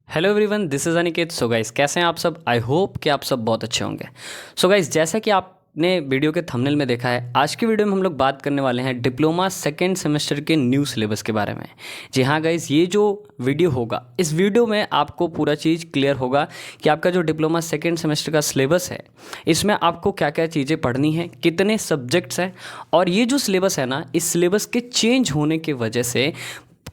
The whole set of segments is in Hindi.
Hello everyone, this is Aniket. So guys, कैसे हैं आप सब? आई होप कि आप सब बहुत अच्छे होंगे। सो गाइस, जैसा कि आपने वीडियो के थंबनेल में देखा है, आज की वीडियो में हम लोग बात करने वाले हैं डिप्लोमा सेकेंड सेमेस्टर के न्यू सिलेबस के बारे में। जी हाँ गाइस, ये जो वीडियो होगा, इस वीडियो में आपको पूरा चीज़ क्लियर होगा कि आपका जो डिप्लोमा सेकेंड सेमेस्टर का सिलेबस है, इसमें आपको क्या क्या चीज़ें पढ़नी है, कितने सब्जेक्ट्स हैं, और ये जो सिलेबस है ना, इस सिलेबस के चेंज होने की वजह से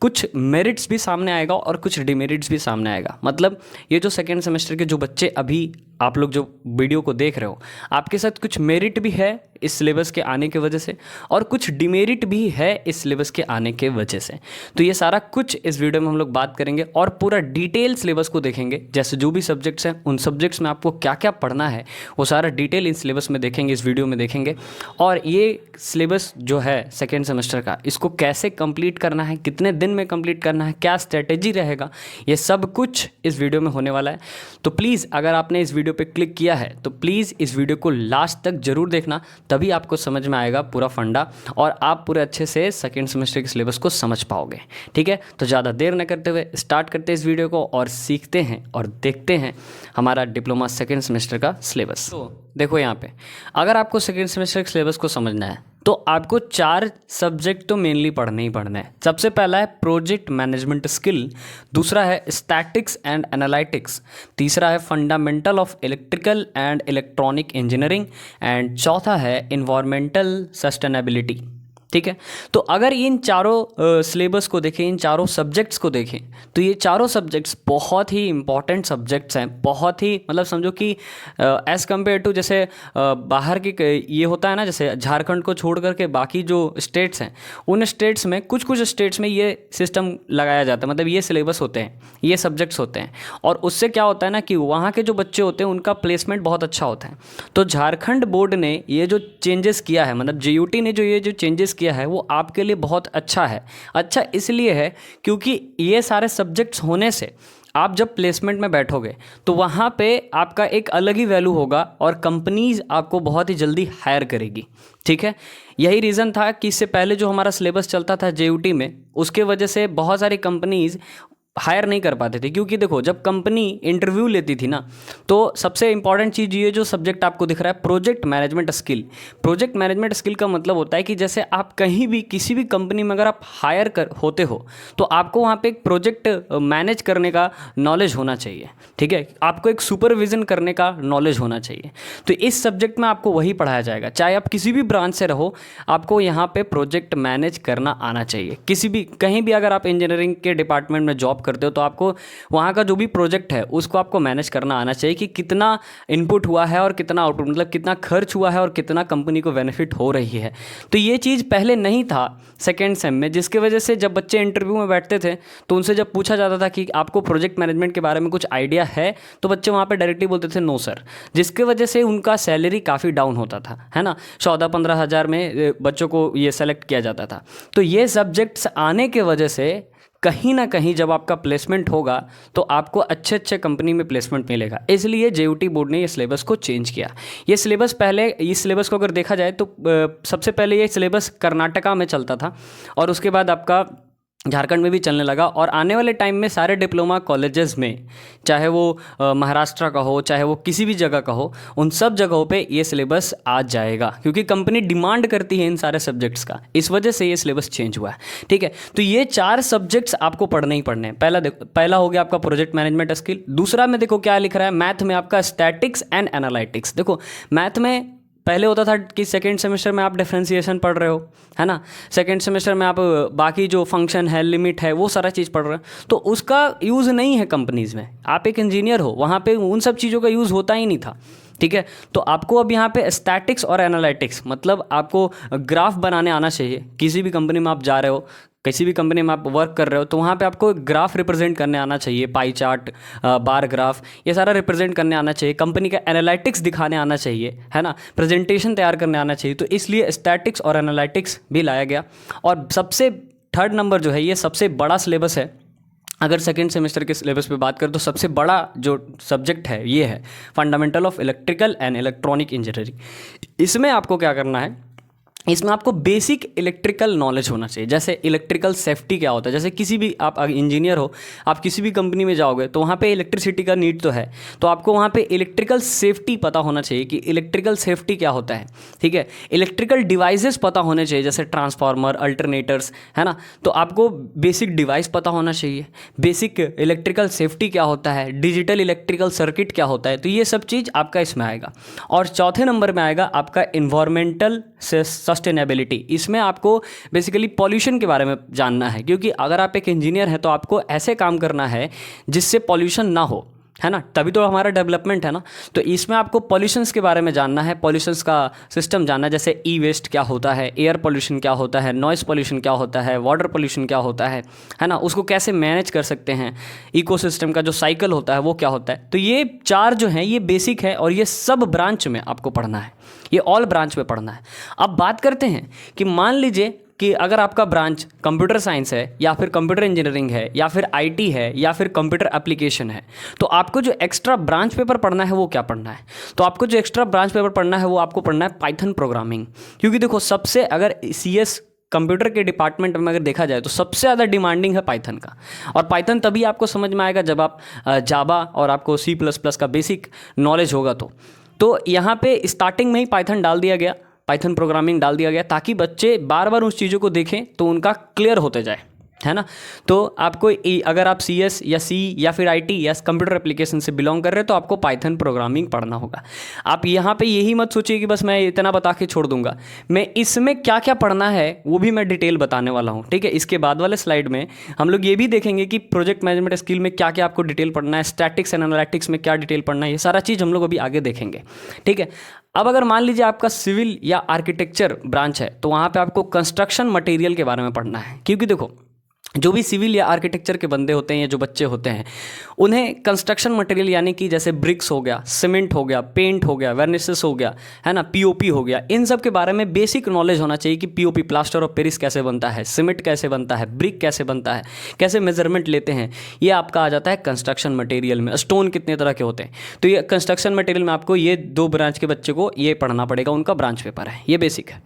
कुछ मेरिट्स भी सामने आएगा और कुछ डिमेरिट्स भी सामने आएगा। मतलब ये जो सेकेंड सेमेस्टर के जो बच्चे अभी आप लोग जो वीडियो को देख रहे हो, आपके साथ कुछ मेरिट भी है इस सिलेबस के आने की वजह से और कुछ डिमेरिट भी है इस सिलेबस के आने के वजह से। तो ये सारा कुछ इस वीडियो में हम लोग बात करेंगे और पूरा डिटेल सिलेबस को देखेंगे। जैसे जो भी सब्जेक्ट्स हैं, उन सब्जेक्ट्स में आपको क्या क्या पढ़ना है, वो सारा डिटेल इस सिलेबस में देखेंगे, इस वीडियो में देखेंगे। और ये सिलेबस जो है सेकेंड सेमेस्टर का, इसको कैसे कंप्लीट करना है, कितने दिन में कंप्लीट करना है, क्या स्ट्रेटेजी रहेगा, ये सब कुछ इस वीडियो में होने वाला है। तो प्लीज़, अगर आपने इस वीडियो पे क्लिक किया है तो प्लीज़ इस वीडियो को लास्ट तक जरूर देखना, तभी आपको समझ में आएगा पूरा फंडा और आप पूरे अच्छे से सेकेंड सेमेस्टर के सिलेबस को समझ पाओगे। ठीक है, तो ज़्यादा देर न करते हुए स्टार्ट करते हैं इस वीडियो को और सीखते हैं और देखते हैं हमारा डिप्लोमा सेकेंड सेमेस्टर का सिलेबस। तो देखो यहाँ पे, अगर आपको सेकेंड सेमेस्टर के सिलेबस को समझना है तो आपको 4 सब्जेक्ट तो मेनली पढ़ने ही पढ़ने हैं। सबसे पहला है प्रोजेक्ट मैनेजमेंट स्किल, दूसरा है स्टैटिक्स एंड एनालिटिक्स, तीसरा है fundamental of electrical and electronic engineering and चौथा है इन्वायरमेंटल सस्टेनेबिलिटी। ठीक है, तो अगर इन चारों सिलेबस को देखें, इन चारों सब्जेक्ट्स को देखें, तो ये चारों सब्जेक्ट्स बहुत ही इंपॉर्टेंट सब्जेक्ट्स हैं। बहुत ही, मतलब समझो कि एज़ कम्पेयर टू जैसे बाहर की ये होता है ना, जैसे झारखंड को छोड़ करके बाकी जो स्टेट्स हैं, उन स्टेट्स में कुछ कुछ स्टेट्स में ये सिस्टम लगाया जाता है, मतलब ये सिलेबस होते हैं, ये सब्जेक्ट्स होते हैं। और उससे क्या होता है ना कि वहाँ के जो बच्चे होते हैं उनका प्लेसमेंट बहुत अच्छा होता है। तो झारखंड बोर्ड ने ये जो चेंजेस किया है, मतलब जेयूटी ने जो ये जो चेंजेस किया है, वो आपके लिए बहुत अच्छा है। अच्छा इसलिए है क्योंकि ये सारे सब्जेक्ट्स होने से आप जब प्लेसमेंट में बैठोगे तो वहाँ पे आपका एक अलग ही वैल्यू होगा और कंपनीज आपको बहुत ही जल्दी हायर करेगी। ठीक है, यही रीज़न था कि इससे पहले जो हमारा सिलेबस चलता था जेयूटी में, उसके वजह से बहुत सारी कंपनीज हायर नहीं कर पाते थे। क्योंकि देखो, जब कंपनी इंटरव्यू लेती थी ना, तो सबसे इंपॉर्टेंट चीज़ ये जो सब्जेक्ट आपको दिख रहा है, project management skill. Project management skill का मतलब होता है कि जैसे आप कहीं भी किसी भी कंपनी में अगर आप हायर कर होते हो तो आपको वहाँ पे एक प्रोजेक्ट मैनेज करने का नॉलेज होना चाहिए। ठीक है, आपको एक सुपरविजन करने का नॉलेज होना चाहिए। तो इस सब्जेक्ट में आपको वही पढ़ाया जाएगा। चाहे आप किसी भी ब्रांच से रहो, आपको यहाँ पे प्रोजेक्ट मैनेज करना आना चाहिए। किसी भी, कहीं भी अगर आप इंजीनियरिंग के डिपार्टमेंट में जॉब करते हो तो आपको वहाँ का जो भी प्रोजेक्ट है उसको आपको मैनेज करना आना चाहिए कि कितना इनपुट हुआ है और कितना आउटपुट, मतलब कितना खर्च हुआ है और कितना कंपनी को बेनिफिट हो रही है। तो ये चीज़ पहले नहीं था सेकेंड सेम में, जिसकी वजह से जब बच्चे इंटरव्यू में बैठते थे तो उनसे जब पूछा जाता था कि आपको प्रोजेक्ट मैनेजमेंट के बारे में कुछ आइडिया है, तो बच्चे वहाँ पर डायरेक्टली बोलते थे नो सर, जिसकी वजह से उनका सैलरी काफ़ी डाउन होता था, है ना। 14-15 हज़ार में बच्चों को ये सेलेक्ट किया जाता था। तो ये सब्जेक्ट्स आने के वजह से कहीं ना कहीं जब आपका प्लेसमेंट होगा तो आपको अच्छे अच्छे कंपनी में प्लेसमेंट मिलेगा। इसलिए जेयूटी बोर्ड ने ये सिलेबस को चेंज किया। ये सिलेबस पहले, इस सिलेबस को अगर देखा जाए तो सबसे पहले ये सिलेबस कर्नाटका में चलता था और उसके बाद आपका झारखंड में भी चलने लगा। और आने वाले टाइम में सारे डिप्लोमा कॉलेजेस में, चाहे वो महाराष्ट्र का हो, चाहे वो किसी भी जगह का हो, उन सब जगहों पे ये सिलेबस आ जाएगा क्योंकि कंपनी डिमांड करती है इन सारे सब्जेक्ट्स का। इस वजह से ये सिलेबस चेंज हुआ है। ठीक है, तो ये 4 सब्जेक्ट्स आपको पढ़ने ही पढ़ने हैं। पहला हो गया आपका प्रोजेक्ट मैनेजमेंट स्किल। दूसरा में देखो क्या लिख रहा है, मैथ में आपका स्टैटिक्स एंड एनालिटिक्स। देखो, मैथ में पहले होता था कि सेकेंड सेमेस्टर में आप डिफरेंशिएशन पढ़ रहे हो, है ना। सेकेंड सेमेस्टर में आप बाकी जो फंक्शन है, लिमिट है, वो सारा चीज़ पढ़ रहे हो, तो उसका यूज़ नहीं है कंपनीज़ में। आप एक इंजीनियर हो, वहाँ पे उन सब चीज़ों का यूज़ होता ही नहीं था। ठीक है, तो आपको अब यहाँ पे स्टैटिक्स और एनालिटिक्स, मतलब आपको ग्राफ बनाने आना चाहिए। किसी भी कंपनी में आप जा रहे हो, किसी भी कंपनी में आप वर्क कर रहे हो, तो वहाँ पे आपको ग्राफ रिप्रेजेंट करने आना चाहिए, पाई चार्ट, बार ग्राफ, ये सारा रिप्रेजेंट करने आना चाहिए। कंपनी का एनालिटिक्स दिखाने आना चाहिए, है ना, प्रेजेंटेशन तैयार करने आना चाहिए। तो इसलिए स्टैटिक्स और एनालिटिक्स भी लाया गया। और सबसे थर्ड नंबर जो है, ये सबसे बड़ा सिलेबस है। अगर सेकेंड सेमेस्टर के सिलेबस पे बात करें तो सबसे बड़ा जो सब्जेक्ट है ये है fundamental of electrical and electronic engineering. इसमें आपको क्या करना है, इसमें आपको बेसिक इलेक्ट्रिकल नॉलेज होना चाहिए। जैसे इलेक्ट्रिकल सेफ्टी क्या होता है, जैसे किसी भी आप इंजीनियर हो, आप किसी भी कंपनी में जाओगे तो वहाँ पे इलेक्ट्रिसिटी का नीड तो है, तो आपको वहाँ पे इलेक्ट्रिकल सेफ्टी पता होना चाहिए कि इलेक्ट्रिकल सेफ्टी क्या होता है। ठीक है, इलेक्ट्रिकल डिवाइसेस पता होने चाहिए, जैसे ट्रांसफार्मर, अल्टरनेटर्स, है ना। तो आपको बेसिक डिवाइस पता होना चाहिए, बेसिक इलेक्ट्रिकल सेफ्टी क्या होता है, डिजिटल इलेक्ट्रिकल सर्किट क्या होता है, तो ये सब चीज़ आपका इसमें आएगा। और चौथे नंबर में आएगा आपका इन्वायरमेंटल सस्टेनेबिलिटी। इसमें आपको बेसिकली पॉल्यूशन के बारे में जानना है, क्योंकि अगर आप एक इंजीनियर हैं तो आपको ऐसे काम करना है जिससे पॉल्यूशन ना हो, है ना, तभी तो हमारा डेवलपमेंट है ना। तो इसमें आपको पॉल्यूशंस के बारे में जानना है, पॉल्यूशंस का सिस्टम जानना है, जैसे ई वेस्ट क्या होता है, एयर पॉल्यूशन क्या होता है, नॉइस पॉल्यूशन क्या होता है, वाटर पॉल्यूशन क्या होता है ना, उसको कैसे मैनेज कर सकते हैं, इकोसिस्टम का जो साइकिल होता है वो क्या होता है। तो ये चार जो हैं ये बेसिक है और ये सब ब्रांच में आपको पढ़ना है, ये ऑल ब्रांच में पढ़ना है। अब बात करते हैं कि मान लीजिए कि अगर आपका ब्रांच कंप्यूटर साइंस है या फिर कंप्यूटर इंजीनियरिंग है या फिर आईटी है या फिर कंप्यूटर एप्लीकेशन है, तो आपको जो एक्स्ट्रा ब्रांच पेपर पढ़ना है वो क्या पढ़ना है। तो आपको जो एक्स्ट्रा ब्रांच पेपर पढ़ना है वो आपको पढ़ना है पाइथन प्रोग्रामिंग। क्योंकि देखो, सबसे अगर सीएस कंप्यूटर के डिपार्टमेंट में अगर देखा जाए तो सबसे ज़्यादा डिमांडिंग है पाइथन का। और पाइथन तभी आपको समझ में आएगा जब आप जावा और आपको C++ का बेसिक नॉलेज होगा। तो यहाँ पे स्टार्टिंग में ही पाइथन डाल दिया गया, पाइथन प्रोग्रामिंग डाल दिया गया, ताकि बच्चे बार बार उस चीज़ों को देखें तो उनका क्लियर होते जाए, है ना। तो आपको अगर आप CS या C या फिर IT या कंप्यूटर एप्लीकेशन से बिलोंग कर रहे हैं तो आपको पाइथन प्रोग्रामिंग पढ़ना होगा। आप यहाँ पे यही मत सोचिए कि बस मैं इतना बता के छोड़ दूंगा, मैं इसमें क्या क्या पढ़ना है वो भी मैं डिटेल बताने वाला हूँ। ठीक है, इसके बाद वाले स्लाइड में हम लोग ये भी देखेंगे कि प्रोजेक्ट मैनेजमेंट स्किल में क्या क्या आपको डिटेल पढ़ना है, स्टैटिक्स एंड एनालिटिक्स में क्या डिटेल पढ़ना है, ये सारा चीज़ हम लोग अभी आगे देखेंगे। ठीक है, अब अगर मान लीजिए आपका सिविल या आर्किटेक्चर ब्रांच है तो वहाँ पे आपको कंस्ट्रक्शन मटेरियल के बारे में पढ़ना है। क्योंकि देखो, जो भी सिविल या आर्किटेक्चर के बंदे होते हैं या जो बच्चे होते हैं, उन्हें कंस्ट्रक्शन मटेरियल यानी कि जैसे ब्रिक्स हो गया, सीमेंट हो गया, पेंट हो गया, वर्निसेस हो गया, है ना, पीओपी हो गया, इन सब के बारे में बेसिक नॉलेज होना चाहिए कि पीओपी प्लास्टर ऑफ पेरिस कैसे बनता है, सीमेंट कैसे बनता है, ब्रिक कैसे बनता है, कैसे मेजरमेंट लेते हैं, ये आपका आ जाता है कंस्ट्रक्शन मटेरियल में। स्टोन कितने तरह के होते हैं, तो ये कंस्ट्रक्शन मटेरियल में आपको ये 2 ब्रांच के बच्चे को ये पढ़ना पड़ेगा, उनका ब्रांच पेपर है, ये बेसिक है।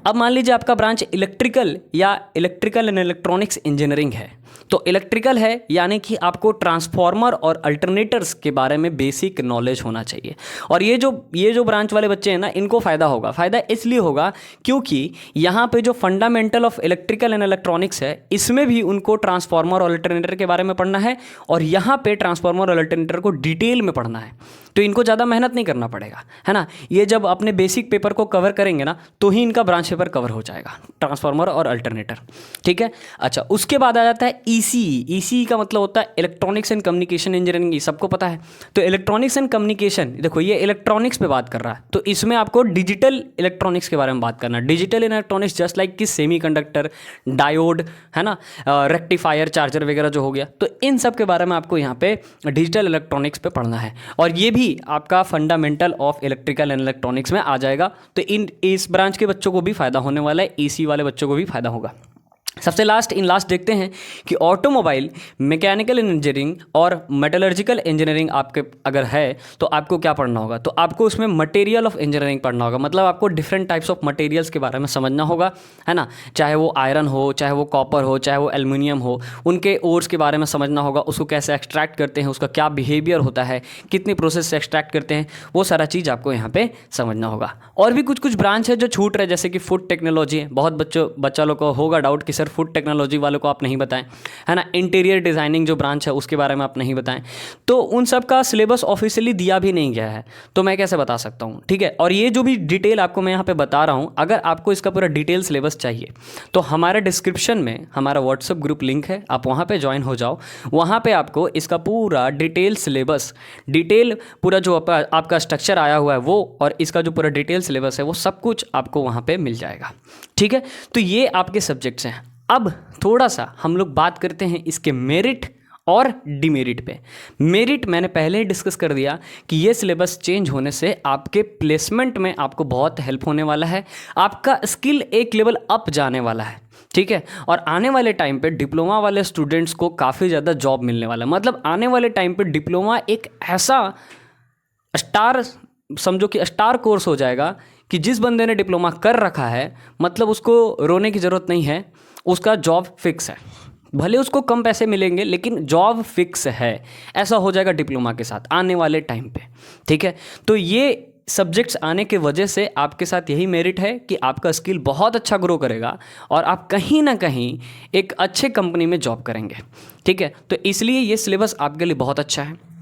अब मान लीजिए आपका ब्रांच इलेक्ट्रिकल या इलेक्ट्रिकल एंड इलेक्ट्रॉनिक्स इंजीनियरिंग है, तो इलेक्ट्रिकल है यानी कि आपको ट्रांसफार्मर और अल्टरनेटर्स के बारे में बेसिक नॉलेज होना चाहिए। और ये जो ब्रांच वाले बच्चे हैं ना, इनको फ़ायदा होगा। फ़ायदा इसलिए होगा क्योंकि यहाँ पे जो fundamental of electrical and electronics है, इसमें भी उनको ट्रांसफार्मर और अल्टरनेटर के बारे में पढ़ना है, और यहाँ पे ट्रांसफार्मर और अल्टरनेटर को डिटेल में पढ़ना है। तो इनको ज़्यादा मेहनत नहीं करना पड़ेगा, है ना। ये जब अपने बेसिक पेपर को कवर करेंगे ना तो ही इनका ब्रांच पेपर कवर हो जाएगा, ट्रांसफार्मर और अल्टरनेटर। ठीक है, अच्छा, उसके बाद आ जाता है ECE का मतलब होता है इलेक्ट्रॉनिक्स एंड कम्युनिकेशन इंजीनियरिंग, ये सबको पता है। तो इलेक्ट्रॉनिक्स एंड कम्युनिकेशन, देखो ये इलेक्ट्रॉनिक्स पे बात कर रहा है, तो इसमें आपको डिजिटल इलेक्ट्रॉनिक्स के बारे में बात करना है। डिजिटल इलेक्ट्रॉनिक्स जस्ट लाइक कि सेमीकंडक्टर, डायोड, है ना, रेक्टिफायर, चार्जर वगैरह जो हो गया, तो इन सब के बारे में आपको यहाँ पे डिजिटल इलेक्ट्रॉनिक्स पे पढ़ना है। और ये भी आपका fundamental of electrical and electronics में आ जाएगा। तो इस ब्रांच के बच्चों को भी फायदा होने वाला है, EC वाले बच्चों को भी फायदा होगा। सबसे लास्ट देखते हैं कि ऑटोमोबाइल, मैकेनिकल इंजीनियरिंग और मेटलर्जिकल इंजीनियरिंग आपके अगर है तो आपको क्या पढ़ना होगा। तो आपको उसमें मटेरियल ऑफ इंजीनियरिंग पढ़ना होगा, मतलब आपको डिफरेंट टाइप्स ऑफ मटेरियल्स के बारे में समझना होगा, है ना। चाहे वो आयरन हो, चाहे वो कॉपर हो, चाहे वो एल्युमिनियम हो, उनके ओर्स के बारे में समझना होगा, उसको कैसे एक्सट्रैक्ट करते हैं, उसका क्या बिहेवियर होता है, कितनी प्रोसेस से एक्सट्रैक्ट करते हैं, वो सारा चीज़ आपको यहाँ पे समझना होगा। और भी कुछ ब्रांच है जो छूट रहे, जैसे कि फूड टेक्नोलॉजी है। बहुत बच्चा लोग को होगा डाउट कि सर फूड टेक्नोलॉजी वालों को आप नहीं बताएं, है ना। इंटीरियर डिज़ाइनिंग जो ब्रांच है उसके बारे में आप नहीं बताएं, तो उन सब का सिलेबस ऑफिशियली दिया भी नहीं गया है, तो मैं कैसे बता सकता हूँ। ठीक है, और ये जो भी डिटेल आपको मैं यहाँ पे बता रहा हूँ, अगर आपको इसका पूरा डिटेल सिलेबस चाहिए तो हमारे डिस्क्रिप्शन में हमारा व्हाट्सएप ग्रुप लिंक है, आप वहाँ पर ज्वाइन हो जाओ। वहाँ पर आपको इसका पूरा डिटेल सिलेबस, डिटेल पूरा जो आपका स्ट्रक्चर आया हुआ है वो, और इसका जो पूरा डिटेल सिलेबस है वो सब कुछ आपको वहाँ पे मिल जाएगा। ठीक है, तो ये आपके सब्जेक्ट्स हैं। अब थोड़ा सा हम लोग बात करते हैं इसके मेरिट और डिमेरिट पे। मेरिट मैंने पहले ही डिस्कस कर दिया कि ये सिलेबस चेंज होने से आपके प्लेसमेंट में आपको बहुत हेल्प होने वाला है, आपका स्किल एक लेवल अप जाने वाला है। ठीक है, और आने वाले टाइम पे डिप्लोमा वाले स्टूडेंट्स को काफ़ी ज़्यादा जॉब मिलने वाला है। मतलब आने वाले टाइम पे डिप्लोमा एक ऐसा स्टार, समझो कि स्टार कोर्स हो जाएगा कि जिस बंदे ने डिप्लोमा कर रखा है मतलब उसको रोने की ज़रूरत नहीं है, उसका जॉब फिक्स है। भले उसको कम पैसे मिलेंगे लेकिन जॉब फिक्स है। ऐसा हो जाएगा डिप्लोमा के साथ आने वाले टाइम पे, ठीक है। तो ये सब्जेक्ट्स आने के वजह से आपके साथ यही मेरिट है कि आपका स्किल बहुत अच्छा ग्रो करेगा और आप कहीं ना कहीं एक अच्छे कंपनी में जॉब करेंगे, ठीक है। तो इसलिए ये सिलेबस आपके लिए बहुत अच्छा है।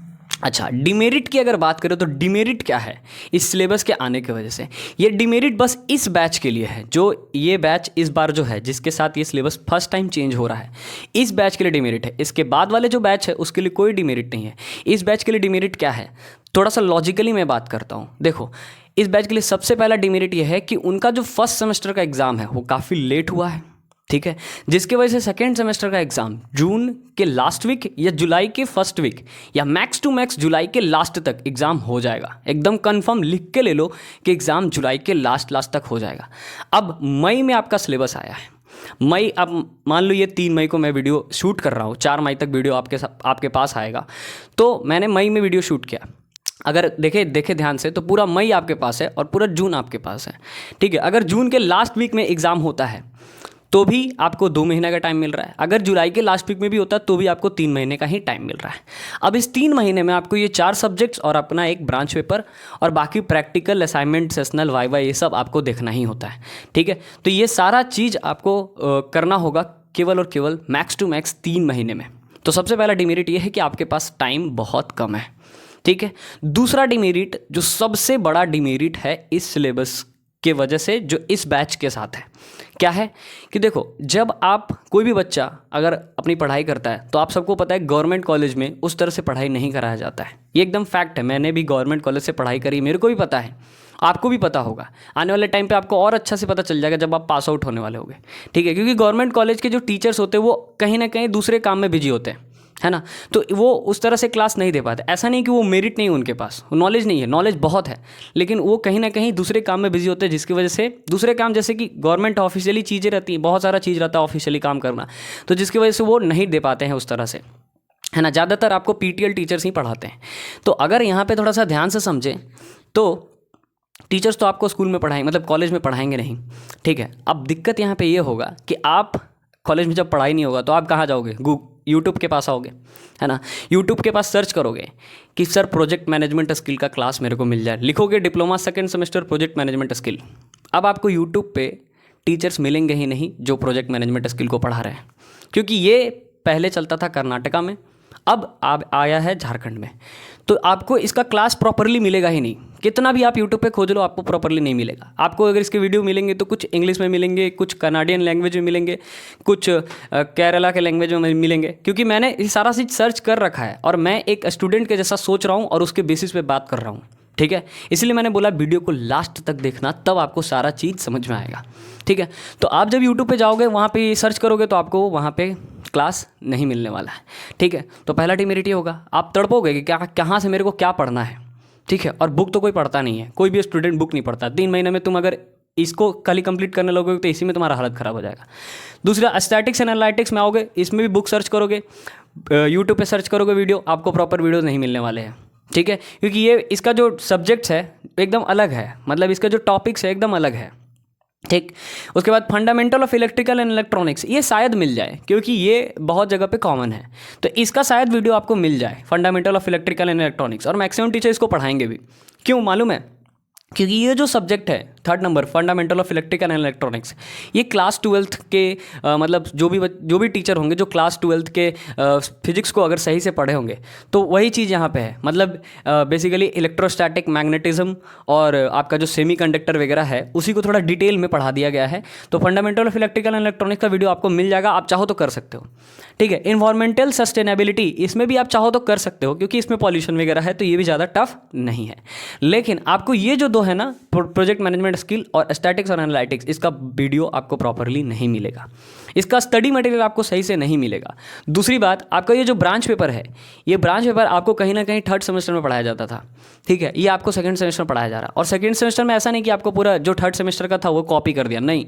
अच्छा, डिमेरिट की अगर बात करें तो डिमेरिट क्या है इस सिलेबस के आने की वजह से? ये डिमेरिट बस इस बैच के लिए है, जो ये बैच इस बार जो है जिसके साथ ये सिलेबस फर्स्ट टाइम चेंज हो रहा है, इस बैच के लिए डिमेरिट है। इसके बाद वाले जो बैच है उसके लिए कोई डिमेरिट नहीं है। इस बैच के लिए डिमेरिट क्या है, थोड़ा सा लॉजिकली मैं बात करता हूँ। देखो, इस बैच के लिए सबसे पहला डिमेरिट ये है कि उनका जो फर्स्ट सेमेस्टर का एग्ज़ाम है वो काफ़ी लेट हुआ है, ठीक है, जिसकी वजह से सेकेंड सेमेस्टर का एग्ज़ाम जून के लास्ट वीक या जुलाई के फर्स्ट वीक या मैक्स टू मैक्स जुलाई के लास्ट तक एग्ज़ाम हो जाएगा। एकदम कंफर्म लिख के ले लो कि एग्ज़ाम जुलाई के लास्ट तक हो जाएगा। अब मई में आपका सिलेबस आया है, मई, अब मान लो ये 3 मई को मैं वीडियो शूट कर रहा हूँ, 4 मई तक वीडियो आपके पास आएगा। तो मैंने मई में वीडियो शूट किया, अगर देखे ध्यान से तो पूरा मई आपके पास है और पूरा जून आपके पास है, ठीक है। अगर जून के लास्ट वीक में एग्ज़ाम होता है तो भी आपको 2 महीने का टाइम मिल रहा है। अगर जुलाई के लास्ट वीक में भी होता है तो भी आपको 3 महीने का ही टाइम मिल रहा है। अब इस 3 महीने में आपको ये 4 सब्जेक्ट्स और अपना एक ब्रांच पेपर और बाकी प्रैक्टिकल, असाइनमेंट, सेशनल, वाइवा, ये सब आपको देखना ही होता है, ठीक है। तो ये सारा चीज़ आपको करना होगा केवल और केवल मैक्स टू मैक्स 3 महीने में। तो सबसे पहला डिमेरिट ये है कि आपके पास टाइम बहुत कम है, ठीक है। दूसरा डिमेरिट, जो सबसे बड़ा डिमेरिट है इस सिलेबस के वजह से जो इस बैच के साथ है, क्या है कि देखो, जब आप कोई भी बच्चा अगर अपनी पढ़ाई करता है तो आप सबको पता है गवर्नमेंट कॉलेज में उस तरह से पढ़ाई नहीं कराया जाता है। ये एकदम फैक्ट है, मैंने भी गवर्नमेंट कॉलेज से पढ़ाई करी, मेरे को भी पता है, आपको भी पता होगा। आने वाले टाइम पे आपको और अच्छा से पता चल जाएगा जब आप पास आउट होने वाले होंगे, ठीक है। क्योंकि गवर्नमेंट कॉलेज के जो टीचर्स होते हैं वो कहीं ना कहीं दूसरे काम में बिजी होते हैं, है ना। तो वो उस तरह से क्लास नहीं दे पाते। ऐसा नहीं कि वो मेरिट नहीं है उनके पास, नॉलेज नहीं है, नॉलेज बहुत है, लेकिन वो कहीं ना कहीं दूसरे काम में बिजी होते हैं, जिसकी वजह से दूसरे काम, जैसे कि गवर्नमेंट ऑफिशियली चीज़ें रहती हैं, बहुत सारा चीज़ रहता है ऑफिशियली काम करना, तो जिसकी वजह से वो नहीं दे पाते हैं उस तरह से, है ना। ज़्यादातर आपको पीटीएल टीचर्स ही पढ़ाते हैं। तो अगर यहाँ पर थोड़ा सा ध्यान से समझें तो टीचर्स तो आपको स्कूल में पढ़ाएंगे, मतलब कॉलेज में पढ़ाएंगे नहीं, ठीक है। अब दिक्कत यहाँ पे ये होगा कि आप कॉलेज में जब पढ़ाई नहीं होगा तो आप कहाँ जाओगे? यूट्यूब के पास आओगे, है ना। यूट्यूब के पास सर्च करोगे कि सर प्रोजेक्ट मैनेजमेंट स्किल का क्लास मेरे को मिल जाए, लिखोगे diploma second semester project management skill. अब आपको यूट्यूब पे टीचर्स मिलेंगे ही नहीं जो प्रोजेक्ट मैनेजमेंट स्किल को पढ़ा रहे हैं, क्योंकि ये पहले चलता था कर्नाटका में, अब आया है झारखंड में। तो आपको इसका क्लास प्रॉपरली मिलेगा ही नहीं, कितना भी आप यूट्यूब पे खोज लो आपको प्रॉपरली नहीं मिलेगा। आपको अगर इसके वीडियो मिलेंगे तो कुछ इंग्लिश में मिलेंगे, कुछ कनाडियन लैंग्वेज में मिलेंगे, कुछ केरला के लैंग्वेज में मिलेंगे, क्योंकि मैंने ये सारा चीज़ सर्च कर रखा है और मैं एक स्टूडेंट के जैसा सोच रहा हूँ और उसके बेसिस पे बात कर रहा हूँ, ठीक है। इसलिए मैंने बोला वीडियो को लास्ट तक देखना, तब आपको सारा चीज़ समझ में आएगा, ठीक है। तो आप जब यूट्यूब पे जाओगे, वहाँ पे सर्च करोगे तो आपको वहाँ पे क्लास नहीं मिलने वाला है, ठीक है। तो पहला डिमेरिट ये होगा, आप तड़पोगे कि क्या, कहाँ से मेरे को क्या पढ़ना है, ठीक है। और बुक तो कोई पढ़ता नहीं है, कोई भी स्टूडेंट बुक नहीं पढ़ता। 3 महीने में तुम अगर इसको कल ही कंप्लीट करने लगोगे तो इसी में तुम्हारा हालत ख़राब हो जाएगा। दूसरा, स्टैटिक्स एंड एनालिटिक्स में आओगे, इसमें भी बुक सर्च करोगे, यूट्यूब पे सर्च करोगे वीडियो, आपको प्रॉपर वीडियो नहीं मिलने वाले हैं, ठीक है। क्योंकि ये इसका जो सब्जेक्ट्स है एकदम अलग है, मतलब इसका जो टॉपिक्स है एकदम अलग है, ठीक। उसके बाद fundamental of electrical and electronics, ये शायद मिल जाए क्योंकि ये बहुत जगह पे कॉमन है, तो इसका शायद वीडियो आपको मिल जाए, fundamental of electrical and electronics. और मैक्सिमम टीचर इसको पढ़ाएंगे भी, क्यों मालूम है? क्योंकि ये जो सब्जेक्ट है 3rd number fundamental of electrical and electronics, ये क्लास 12th के मतलब जो भी टीचर होंगे जो क्लास 12th के फिजिक्स को अगर सही से पढ़े होंगे तो वही चीज़ यहाँ पे है। मतलब बेसिकली इलेक्ट्रोस्टैटिक, मैग्नेटिज्म और आपका जो सेमीकंडक्टर वगैरह है उसी को थोड़ा डिटेल में पढ़ा दिया गया है। तो fundamental of electrical and electronics का वीडियो आपको मिल जाएगा, आप चाहो तो कर सकते हो, ठीक है। इन्वायरमेंटल सस्टेनेबिलिटी, इसमें भी आप चाहो तो कर सकते हो क्योंकि इसमें पॉल्यूशन वगैरह है, तो ये भी ज़्यादा टफ नहीं है। लेकिन आपको ये जो दो है ना, प्रोजेक्ट मैनेजमेंट स्किल और स्टैटिक्स और एनालिटिक्स, इसका वीडियो आपको प्रॉपरली नहीं मिलेगा, इसका स्टडी मटेरियल आपको सही से नहीं मिलेगा। दूसरी बात, आपका ये जो ब्रांच पेपर है, ये ब्रांच पेपर आपको कहीं ना कहीं 3rd सेमेस्टर में पढ़ाया जाता था, ठीक है। ये आपको 2nd सेमेस्टर में पढ़ाया जा रहा है, और 2nd सेमेस्टर में ऐसा नहीं कि आपको पूरा जो 3rd सेमेस्टर का था वो कॉपी कर दिया, नहीं,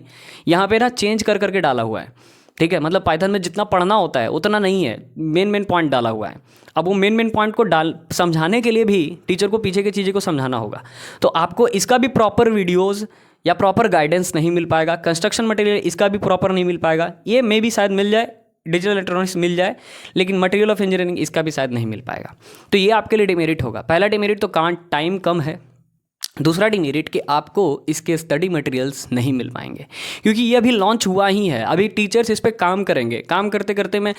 यहाँ पे ना चेंज कर करके डाला हुआ है। ठीक है, मतलब पाइथन में जितना पढ़ना होता है उतना नहीं है, मेन पॉइंट डाला हुआ है। अब वो मेन पॉइंट को समझाने के लिए भी टीचर को पीछे की चीज़ें को समझाना होगा, तो आपको इसका भी प्रॉपर वीडियोज़ या प्रॉपर गाइडेंस नहीं मिल पाएगा। कंस्ट्रक्शन मटेरियल इसका भी प्रॉपर नहीं मिल पाएगा, ये मे भी शायद मिल जाए, डिजिटल इलेक्ट्रॉनिक्स मिल जाए, लेकिन मटेरियल ऑफ इंजीनियरिंग इसका भी शायद नहीं मिल पाएगा। तो ये आपके लिए डिमेरिट होगा। पहला डिमेरिट तो टाइम कम है, दूसरा डिमेरिट कि आपको इसके स्टडी मटेरियल्स नहीं मिल पाएंगे, क्योंकि ये अभी लॉन्च हुआ ही है। अभी टीचर्स इस पर काम करेंगे, काम करते करते में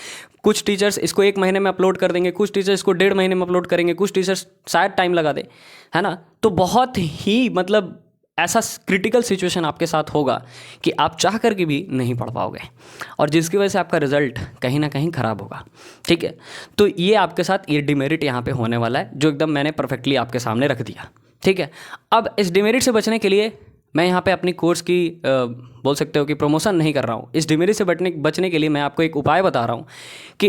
कुछ टीचर्स इसको 1 महीने में अपलोड कर देंगे, कुछ टीचर्स इसको 1.5 महीने में अपलोड करेंगे, कुछ टीचर्स शायद टाइम लगा दे, है ना। तो बहुत ही मतलब ऐसा क्रिटिकल सिचुएशन आपके साथ होगा कि आप चाह करके भी नहीं पढ़ पाओगे, और जिसकी वजह से आपका रिजल्ट कहीं ना कहीं ख़राब होगा। ठीक है, तो ये आपके साथ ये डिमेरिट यहाँ पे होने वाला है, जो एकदम मैंने परफेक्टली आपके सामने रख दिया। ठीक है, अब इस डिमेरिट से बचने के लिए मैं यहाँ पे अपनी कोर्स की बोल सकते हो कि प्रमोशन नहीं कर रहा हूँ। इस डिमेरिट से बचने के लिए मैं आपको एक उपाय बता रहा हूँ कि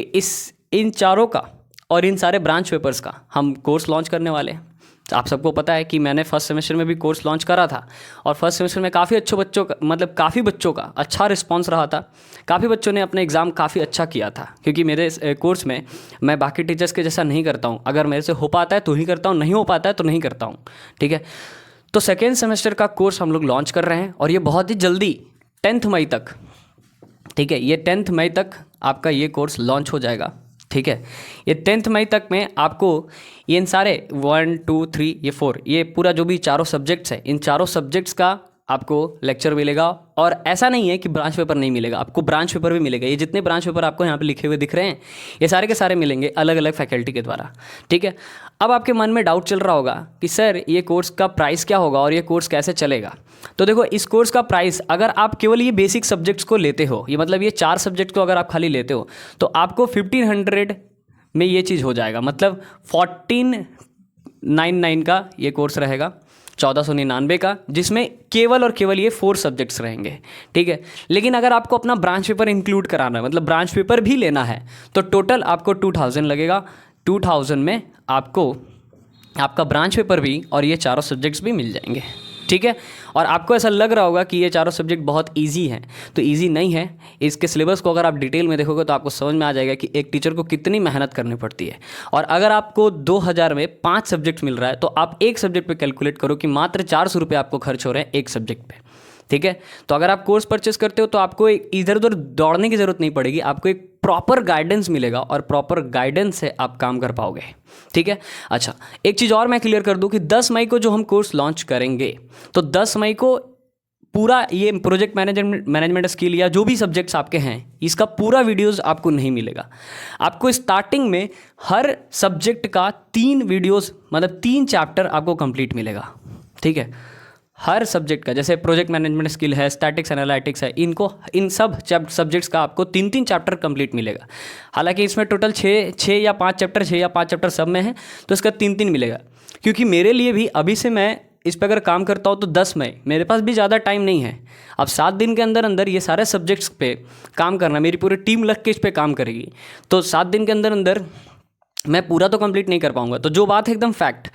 इन चारों का और इन सारे ब्रांच पेपर्स का हम कोर्स लॉन्च करने वाले हैं। आप सबको पता है कि मैंने फर्स्ट सेमेस्टर में भी कोर्स लॉन्च करा था, और फर्स्ट सेमेस्टर में काफ़ी काफ़ी बच्चों का अच्छा रिस्पांस रहा था। काफ़ी बच्चों ने अपने एग्ज़ाम काफ़ी अच्छा किया था, क्योंकि मेरे कोर्स में मैं बाकी टीचर्स के जैसा नहीं करता हूँ। अगर मेरे से हो पाता है तो ही करता हूँ, नहीं हो पाता है तो नहीं करता हूँ। ठीक है, तो सेकेंड सेमेस्टर का कोर्स हम लोग लॉन्च कर रहे हैं, और ये बहुत ही जल्दी 10 मई तक, ठीक है, ये 10 मई तक आपका ये कोर्स लॉन्च हो जाएगा। ठीक है, ये 10 मई तक में आपको ये इन सारे 1 2 3 ये 4 ये पूरा जो भी चारों सब्जेक्ट्स है, इन चारों सब्जेक्ट्स का आपको लेक्चर मिलेगा। और ऐसा नहीं है कि ब्रांच पेपर नहीं मिलेगा, आपको ब्रांच पेपर भी मिलेगा। ये जितने ब्रांच पेपर आपको यहाँ पे लिखे हुए दिख रहे हैं, ये सारे के सारे मिलेंगे अलग अलग फैकल्टी के द्वारा। ठीक है, अब आपके मन में डाउट चल रहा होगा कि सर ये कोर्स का प्राइस क्या होगा और ये कोर्स कैसे चलेगा। तो देखो, इस कोर्स का प्राइस अगर आप केवल ये बेसिक सब्जेक्ट्स को लेते हो, ये मतलब ये 4 सब्जेक्ट को अगर आप खाली लेते हो, तो आपको 1500 में ये चीज़ हो जाएगा, मतलब 1499 का ये कोर्स रहेगा, 1499 का, जिसमें केवल और केवल ये 4 सब्जेक्ट्स रहेंगे। ठीक है, लेकिन अगर आपको अपना ब्रांच पेपर इंक्लूड कराना है, मतलब ब्रांच पेपर भी लेना है, तो टोटल आपको 2000 लगेगा। 2000 में आपको आपका ब्रांच पेपर भी और ये चारों सब्जेक्ट्स भी मिल जाएंगे। ठीक है, और आपको ऐसा लग रहा होगा कि ये चारों सब्जेक्ट बहुत इजी हैं, तो इजी नहीं है। इसके सिलेबस को अगर आप डिटेल में देखोगे तो आपको समझ में आ जाएगा कि एक टीचर को कितनी मेहनत करनी पड़ती है। और अगर आपको 2000 में 5 सब्जेक्ट मिल रहा है, तो आप एक सब्जेक्ट पे कैलकुलेट करो कि मात्र 400 रुपये आपको खर्च हो रहे हैं एक सब्जेक्ट पे। ठीक है, तो अगर आप कोर्स परचेस करते हो तो आपको इधर उधर दौड़ने की ज़रूरत नहीं पड़ेगी, आपको एक प्रॉपर गाइडेंस मिलेगा, और प्रॉपर गाइडेंस से आप काम कर पाओगे। ठीक है, अच्छा, एक चीज़ और मैं क्लियर कर दूं कि 10 मई को जो हम कोर्स लॉन्च करेंगे, तो 10 मई को पूरा ये प्रोजेक्ट मैनेजमेंट स्किल या जो भी सब्जेक्ट्स आपके हैं, इसका पूरा वीडियोस आपको नहीं मिलेगा। आपको स्टार्टिंग में हर सब्जेक्ट का 3 वीडियोस, मतलब 3 चैप्टर आपको कंप्लीट मिलेगा। ठीक है, हर सब्जेक्ट का, जैसे प्रोजेक्ट मैनेजमेंट स्किल है, स्टैटिक्स एनालिटिक्स है, इन सब सब्जेक्ट्स का आपको 3-3 चैप्टर कंप्लीट मिलेगा। हालांकि इसमें टोटल 6 या 5 चैप्टर सब में है, तो इसका 3-3 मिलेगा। क्योंकि मेरे लिए भी अभी से मैं इस पर अगर काम करता हूँ तो 10 मई, मेरे पास भी ज़्यादा टाइम नहीं है। अब 7 दिन के अंदर अंदर ये सारे सब्जेक्ट्स पे काम करना, मेरी पूरी टीम लग के इस पर काम करेगी, तो 7 दिन के अंदर अंदर मैं पूरा तो कंप्लीट नहीं कर पाऊंगा। तो जो बात है एकदम फैक्ट,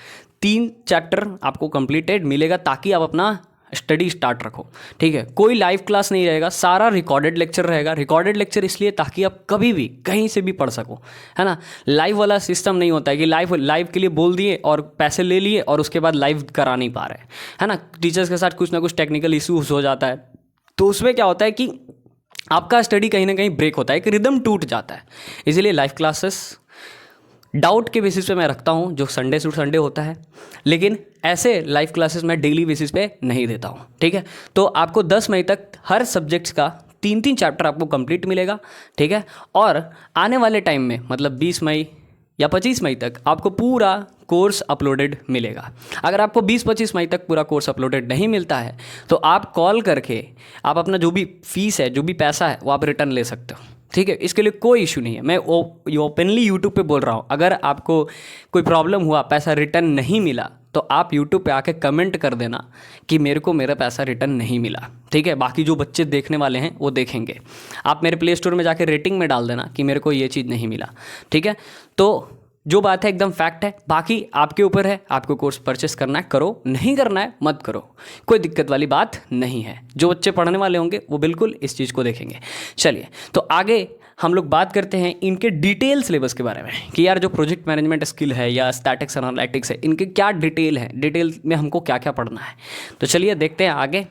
3 चैप्टर आपको कंप्लीटेड मिलेगा, ताकि आप अपना स्टडी स्टार्ट रखो। ठीक है, कोई लाइव क्लास नहीं रहेगा, सारा रिकॉर्डेड लेक्चर रहेगा। रिकॉर्डेड लेक्चर इसलिए ताकि आप कभी भी कहीं से भी पढ़ सको, है ना। लाइव वाला सिस्टम नहीं होता है कि लाइव के लिए बोल दिए और पैसे ले लिए और उसके बाद लाइव करा नहीं पा रहे, है ना। टीचर्स के साथ कुछ ना कुछ टेक्निकल इशूज हो जाता है, तो उसमें क्या होता है कि आपका स्टडी कहीं ना कहीं ब्रेक होता है, एक रिदम टूट जाता है। इसीलिए लाइव क्लासेस डाउट के बेसिस पे मैं रखता हूँ, जो संडे टू संडे होता है, लेकिन ऐसे लाइव क्लासेस मैं डेली बेसिस पे नहीं देता हूँ। ठीक है, तो आपको 10 मई तक हर सब्जेक्ट्स का 3-3 चैप्टर आपको कंप्लीट मिलेगा। ठीक है, और आने वाले टाइम में, मतलब 20 मई या 25 मई तक आपको पूरा कोर्स अपलोडेड मिलेगा। अगर आपको 20-25 मई तक पूरा कोर्स अपलोडेड नहीं मिलता है, तो आप कॉल करके आप अपना जो भी फीस है, जो भी पैसा है, वो आप रिटर्न ले सकते हो। ठीक है, इसके लिए कोई इशू नहीं है, मैं ओपनली यूट्यूब पे बोल रहा हूँ। अगर आपको कोई प्रॉब्लम हुआ, पैसा रिटर्न नहीं मिला, तो आप यूट्यूब पे आके कमेंट कर देना कि मेरे को मेरा पैसा रिटर्न नहीं मिला। ठीक है, बाकी जो बच्चे देखने वाले हैं वो देखेंगे। आप मेरे प्ले स्टोर में जाके रेटिंग में डाल देना कि मेरे को ये चीज़ नहीं मिला। ठीक है, तो जो बात है एकदम फैक्ट है। बाकी आपके ऊपर है, आपको कोर्स परचेस करना है करो, नहीं करना है मत करो, कोई दिक्कत वाली बात नहीं है। जो बच्चे पढ़ने वाले होंगे वो बिल्कुल इस चीज़ को देखेंगे। चलिए तो आगे हम लोग बात करते हैं इनके डिटेल सिलेबस के बारे में कि यार जो प्रोजेक्ट मैनेजमेंट स्किल है या स्टैटिक्स एनालिटिक्स है, इनके क्या डिटेल है, डिटेल में हमको क्या क्या पढ़ना है। तो चलिए देखते हैं आगे।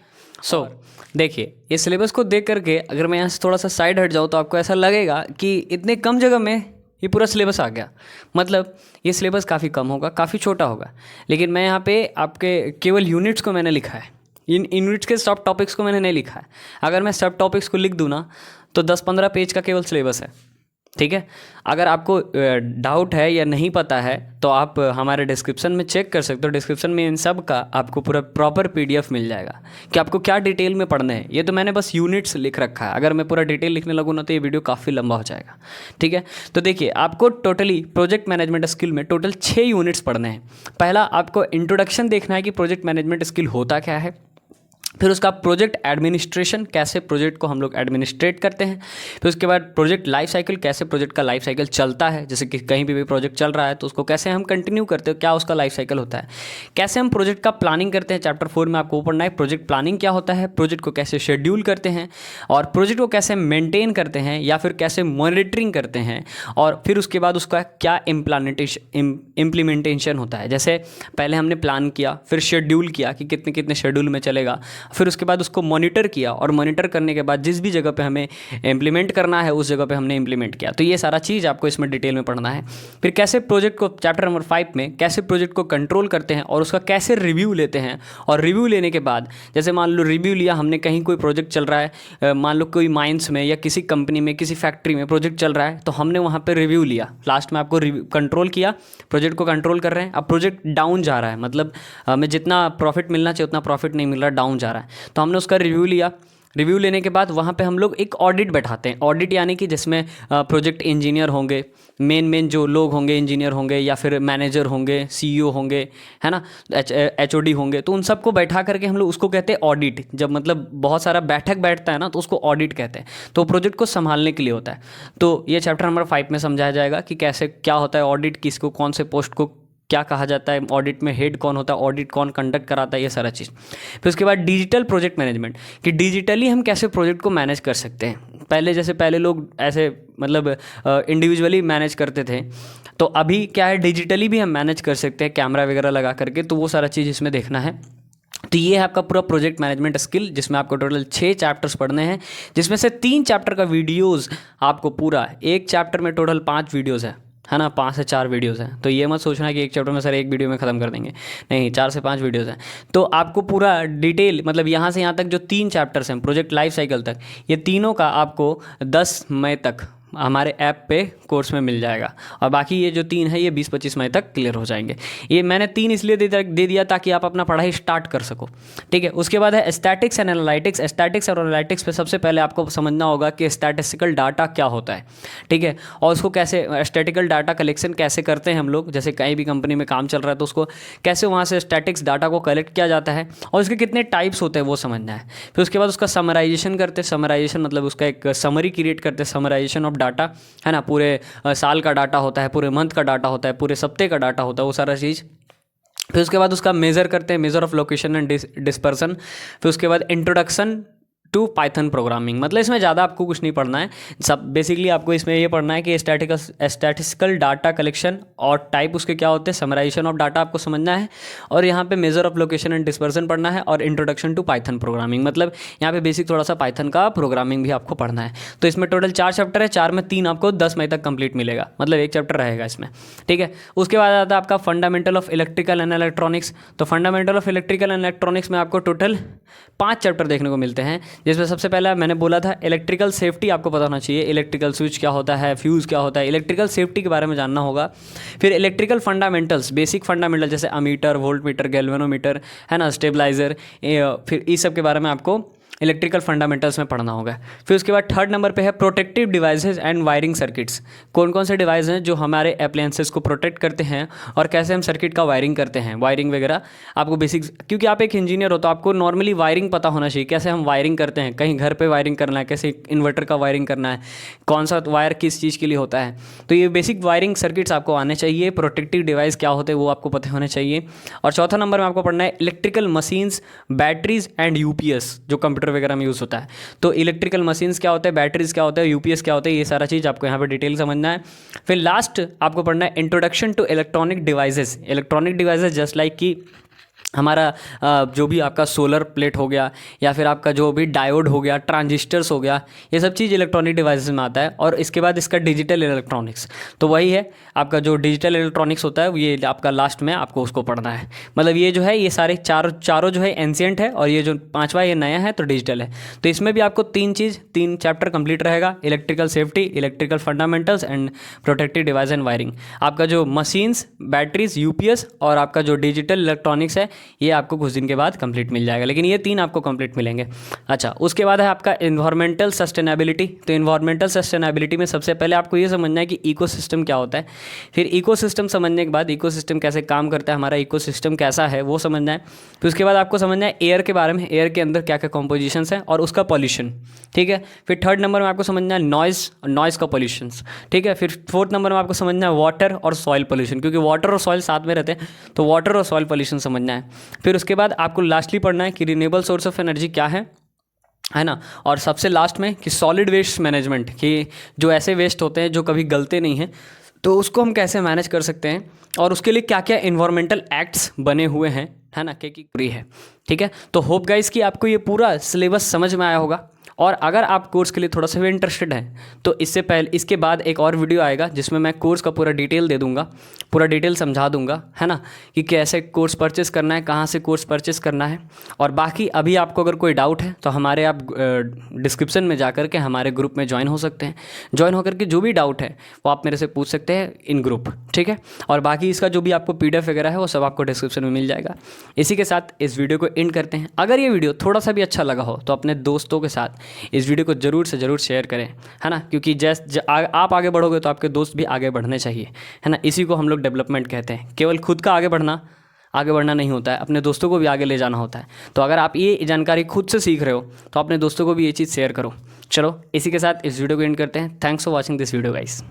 देखिए ये सिलेबस को देख करके अगर मैं यहाँ से थोड़ा सा साइड हट जाऊँ तो आपको ऐसा लगेगा कि इतने कम जगह में ये पूरा सिलेबस आ गया। मतलब ये सिलेबस काफ़ी कम होगा, काफ़ी छोटा होगा, लेकिन मैं यहाँ पे आपके केवल यूनिट्स को मैंने लिखा है, इन यूनिट्स के सब टॉपिक्स को मैंने नहीं लिखा है। अगर मैं सब टॉपिक्स को लिख दूँ ना तो 10-15 पेज का केवल सिलेबस है, ठीक है। अगर आपको डाउट है या नहीं पता है तो आप हमारे डिस्क्रिप्शन में चेक कर सकते हो। डिस्क्रिप्शन में इन सब का आपको पूरा प्रॉपर PDF मिल जाएगा कि आपको क्या डिटेल में पढ़ना है। ये तो मैंने बस यूनिट्स लिख रखा है, अगर मैं पूरा डिटेल लिखने लगूँ ना तो ये वीडियो काफ़ी लंबा हो जाएगा, ठीक है। तो देखिए आपको टोटली प्रोजेक्ट मैनेजमेंट स्किल में टोटल 6 यूनिट्स पढ़ने हैं। पहला आपको इंट्रोडक्शन देखना है कि प्रोजेक्ट मैनेजमेंट स्किल होता क्या है। फिर उसका प्रोजेक्ट एडमिनिस्ट्रेशन, कैसे प्रोजेक्ट को हम लोग एडमिनिस्ट्रेट करते हैं। फिर उसके बाद प्रोजेक्ट लाइफ साइकिल, कैसे प्रोजेक्ट का लाइफ साइकिल चलता है, जैसे कि कहीं भी प्रोजेक्ट चल रहा है तो उसको कैसे हम कंटिन्यू करते हैं, क्या उसका लाइफ साइकिल होता है। कैसे हम प्रोजेक्ट का प्लानिंग करते हैं, चैप्टर 4 में आपको वो पढ़ना है प्रोजेक्ट प्लानिंग क्या होता है, प्रोजेक्ट को कैसे शेड्यूल करते हैं और प्रोजेक्ट को कैसे मेंटेन करते हैं या फिर कैसे मॉनिटरिंग करते हैं। और फिर उसके बाद उसका क्या इम्प्लीमेंटेशन होता है। जैसे पहले हमने प्लान किया, फिर शेड्यूल किया कि कितने कितने शेड्यूल में चलेगा, फिर उसके बाद उसको मॉनिटर किया और मॉनिटर करने के बाद जिस भी जगह पे हमें इम्प्लीमेंट करना है उस जगह पे हमने इम्प्लीमेंट किया। तो ये सारा चीज़ आपको इसमें डिटेल में पढ़ना है। फिर कैसे प्रोजेक्ट को, चैप्टर नंबर 5 में कैसे प्रोजेक्ट को कंट्रोल करते हैं और उसका कैसे रिव्यू लेते हैं। और रिव्यू लेने के बाद जैसे मान लो रिव्यू लिया हमने, कहीं कोई प्रोजेक्ट चल रहा है, मान लो कोई माइंस में या किसी कंपनी में, किसी फैक्ट्री में प्रोजेक्ट चल रहा है, तो हमने वहाँ पर रिव्यू लिया, लास्ट में आपको कंट्रोल किया, प्रोजेक्ट को कंट्रोल कर रहे हैं। अब प्रोजेक्ट डाउन जा रहा है, मतलब हमें जितना प्रॉफिट मिलना चाहिए उतना प्रॉफिट नहीं मिल रहा, डाउन जा रहा है, तो हमने उसका रिव्यू लिया। रिव्यू लेने के बाद वहाँ पे हम लोग एक ऑडिट बैठाते हैं। ऑडिट यानी कि जिसमें प्रोजेक्ट इंजीनियर होंगे, मेन जो लोग होंगे, इंजीनियर होंगे या फिर मैनेजर होंगे, CEO होंगे, है ना, HOD होंगे, तो उन सबको बैठा करके हम लोग उसको कहते हैं ऑडिट। जब मतलब बहुत सारा बैठक बैठता है ना तो उसको ऑडिट कहते हैं। तो प्रोजेक्ट को संभालने के लिए होता है। तो ये चैप्टर नंबर 5 में समझाया जाएगा कि कैसे क्या होता है ऑडिट, किसको कौन से पोस्ट को क्या कहा जाता है, ऑडिट में हेड कौन होता है, ऑडिट कौन कंडक्ट कराता है, ये सारा चीज़। फिर उसके बाद डिजिटल प्रोजेक्ट मैनेजमेंट, कि डिजिटली हम कैसे प्रोजेक्ट को मैनेज कर सकते हैं। पहले लोग ऐसे मतलब इंडिविजुअली मैनेज करते थे, तो अभी क्या है डिजिटली भी हम मैनेज कर सकते हैं कैमरा वगैरह लगा करके। तो वो सारा चीज़ इसमें देखना है। तो ये है आपका पूरा प्रोजेक्ट मैनेजमेंट स्किल, जिसमें आपको टोटल 6 चैप्टर्स पढ़ने हैं, जिसमें से 3 चैप्टर का वीडियोज़ आपको पूरा, एक चैप्टर में टोटल 5 वीडियोज़ है ना, 5 से 4 वीडियोज़ हैं। तो ये मत सोचना कि एक चैप्टर में सर एक वीडियो में ख़त्म कर देंगे, नहीं, 4 से 5 वीडियोज़ हैं। तो आपको पूरा डिटेल, मतलब यहाँ से यहाँ तक जो 3 चैप्टर्स हैं प्रोजेक्ट लाइफ साइकिल तक, ये तीनों का आपको 10 मई तक हमारे ऐप पे कोर्स में मिल जाएगा। और बाकी ये जो 3 है ये 20-25 मई तक क्लियर हो जाएंगे। ये मैंने 3 इसलिए दे दिया ताकि आप अपना पढ़ाई स्टार्ट कर सको, ठीक है। उसके बाद है स्टैटिक्स एंड एनालिटिक्स। स्टैटिक्स और एनालिटिक्स पे सबसे पहले आपको समझना होगा कि स्टैटिस्टिकल डाटा क्या होता है, ठीक है, और उसको कैसे स्टैटिकल डाटा कलेक्शन कैसे करते हैं हम लोग। जैसे कहीं भी कंपनी में काम चल रहा है तो उसको कैसे वहाँ से स्टैटिक्स डाटा को कलेक्ट किया जाता है और उसके कितने टाइप्स होते हैं वो समझना है। फिर उसके बाद उसका समराइजेशन करते हैं। समराइजेशन मतलब उसका एक समरी क्रिएट करते हैं, समराइजेशन ऑफ डाटा, है ना, पूरे साल का डाटा होता है, पूरे मंथ का डाटा होता है, पूरे सप्ते का डाटा होता है, वो सारा चीज़। फिर उसके बाद उसका मेज़र करते हैं, measure of location and dispersion. फिर उसके बाद इंट्रोडक्शन टू पाइथन प्रोग्रामिंग। मतलब इसमें ज़्यादा आपको कुछ नहीं पढ़ना है, सब बेसिकली आपको इसमें ये पढ़ना है कि स्टैटिस्टिकल डाटा कलेक्शन और टाइप उसके क्या होते हैं, समराइजेशन ऑफ डाटा आपको समझना है, और यहाँ पे measure of location and dispersion पढ़ना है, और इंट्रोडक्शन टू पाइथन प्रोग्रामिंग, मतलब यहाँ पे बेसिक थोड़ा सा पाइथन का प्रोग्रामिंग भी आपको पढ़ना है। तो इसमें टोटल 4 चैप्टर है, 4 में 3 आपको 10 मई तक कंप्लीट मिलेगा, मतलब 1 चैप्टर रहेगा इसमें, ठीक है। उसके बाद आता है आपका fundamental of electrical and electronics. तो fundamental of electrical and electronics में आपको टोटल 5 चैप्टर देखने को मिलते हैं, जिसमें सबसे पहला मैंने बोला था इलेक्ट्रिकल सेफ्टी आपको पता होना चाहिए। इलेक्ट्रिकल स्विच क्या होता है, फ्यूज़ क्या होता है, इलेक्ट्रिकल सेफ्टी के बारे में जानना होगा। फिर इलेक्ट्रिकल फंडामेंटल्स, बेसिक फंडामेंटल जैसे अमीटर, वोल्ट मीटर, गैल्वेनोमीटर, है ना, स्टेबलाइजर, फिर इस सब के बारे में आपको इलेक्ट्रिकल फंडामेंटल्स में पढ़ना होगा। फिर उसके बाद थर्ड नंबर पे है protective devices and wiring circuits. कौन कौन से डिवाइस हैं जो हमारे अप्लायंसेस को प्रोटेक्ट करते हैं और कैसे हम सर्किट का वायरिंग करते हैं, वायरिंग वगैरह आपको बेसिक, क्योंकि आप एक इंजीनियर हो तो आपको नॉर्मली वायरिंग पता होना चाहिए, कैसे हम वायरिंग करते हैं, कहीं घर पे वायरिंग करना है, कैसे इन्वर्टर का वायरिंग करना है, कौन सा वायर किस चीज़ के लिए होता है। तो ये बेसिक वायरिंग सर्किट्स आपको आने चाहिए। प्रोटेक्टिव डिवाइस क्या होते हैं वो आपको पता होने चाहिए। और चौथा नंबर में आपको पढ़ना है electrical machines, batteries and UPS, जो कंप्यूटर वगैरह में यूज़ होता है। तो इलेक्ट्रिकल मशीन्स क्या होता है, बैटरीज क्या होता है, यूपीएस क्या होता है, ये सारा चीज़ आपको यहाँ पे डिटेल समझना है। फिर लास्ट आपको पढ़ना है introduction to electronic devices. Electronic devices just like कि हमारा जो भी आपका सोलर प्लेट हो गया या फिर आपका जो भी डायोड हो गया, ट्रांजिस्टर्स हो गया, ये सब चीज़ इलेक्ट्रॉनिक डिवाइसेस में आता है। और इसके बाद इसका डिजिटल इलेक्ट्रॉनिक्स, तो वही है आपका जो डिजिटल इलेक्ट्रॉनिक्स होता है, ये आपका लास्ट में आपको उसको पढ़ना है। मतलब ये जो है ये सारे चारों जो है एंशिएंट है और ये जो पांचवा ये नया है तो डिजिटल है। तो इसमें भी आपको तीन चैप्टर कंप्लीट रहेगा, electrical safety, electrical fundamentals and protective device and wiring. आपका जो मशीन्स, बैटरीज, यूपीएस और आपका जो डिजिटल इलेक्ट्रॉनिक्स है ये आपको कुछ दिन के बाद कंप्लीट मिल जाएगा, लेकिन ये तीन आपको कंप्लीट मिलेंगे। अच्छा, उसके बाद है आपका इन्वायरमेंटल सस्टेनेबिलिटी। तो इन्वायरमेंटल सस्टेनेबिलिटी में सबसे पहले आपको ये समझना है कि इकोसिस्टम क्या होता है। फिर इकोसिस्टम समझने के बाद इकोसिस्टम कैसे काम करता है, हमारा इकोसिस्टम कैसा है वो समझना है। फिर उसके बाद आपको समझना है एयर के बारे में, एयर के अंदर क्या क्या कॉम्पोजिशंस हैं और उसका पॉल्यूशन, ठीक है। फिर थर्ड नंबर में आपको समझना है नॉइज़ का पॉल्यूशंस, ठीक है। फिर फोर्थ नंबर में आपको समझना है वाटर और सॉइल पॉल्यूशन, क्योंकि वाटर और सॉइल साथ में रहते हैं, तो वाटर और सॉइल पॉल्यूशन समझना है। फिर उसके बाद आपको लास्टली पढ़ना है कि रिन्यूएबल सोर्स ऑफ एनर्जी क्या है ना। और सबसे लास्ट में कि सॉलिड वेस्ट मैनेजमेंट, कि जो ऐसे वेस्ट होते हैं जो कभी गलते नहीं हैं तो उसको हम कैसे मैनेज कर सकते हैं और उसके लिए क्या क्या इन्वायरमेंटल एक्ट्स बने हुए हैं, है ना, कि पूरी है, ठीक है। तो होप गाइस कि आपको ये पूरा सिलेबस समझ में आया होगा। और अगर आप कोर्स के लिए थोड़ा सा भी इंटरेस्टेड हैं तो इसके बाद एक और वीडियो आएगा जिसमें मैं कोर्स का पूरा डिटेल दे दूंगा, पूरा डिटेल समझा दूंगा, है ना, कि कैसे कोर्स परचेस करना है, कहाँ से कोर्स परचेस करना है। और बाकी अभी आपको अगर कोई डाउट है तो हमारे आप डिस्क्रिप्शन में जा कर के हमारे ग्रुप में ज्वाइन हो सकते हैं। ज्वाइन होकर के जो भी डाउट है वो आप मेरे से पूछ सकते हैं इन ग्रुप, ठीक है। और बाकी इसका जो भी आपको PDF वगैरह है वो सब आपको डिस्क्रिप्शन में मिल जाएगा। इसी के साथ इस वीडियो को एंड करते हैं। अगर ये वीडियो थोड़ा सा भी अच्छा लगा हो तो अपने दोस्तों के साथ इस वीडियो को ज़रूर से ज़रूर शेयर करें, है ना, क्योंकि आप आगे बढ़ोगे तो आपके दोस्त भी आगे बढ़ने चाहिए, है ना। इसी को हम लोग डेवलपमेंट कहते हैं। केवल खुद का आगे बढ़ना नहीं होता है, अपने दोस्तों को भी आगे ले जाना होता है। तो अगर आप ये जानकारी खुद से सीख रहे हो तो अपने दोस्तों को भी ये चीज़ शेयर करो। चलो इसी के साथ इस वीडियो को एंड करते हैं। Thanks for watching this video guys.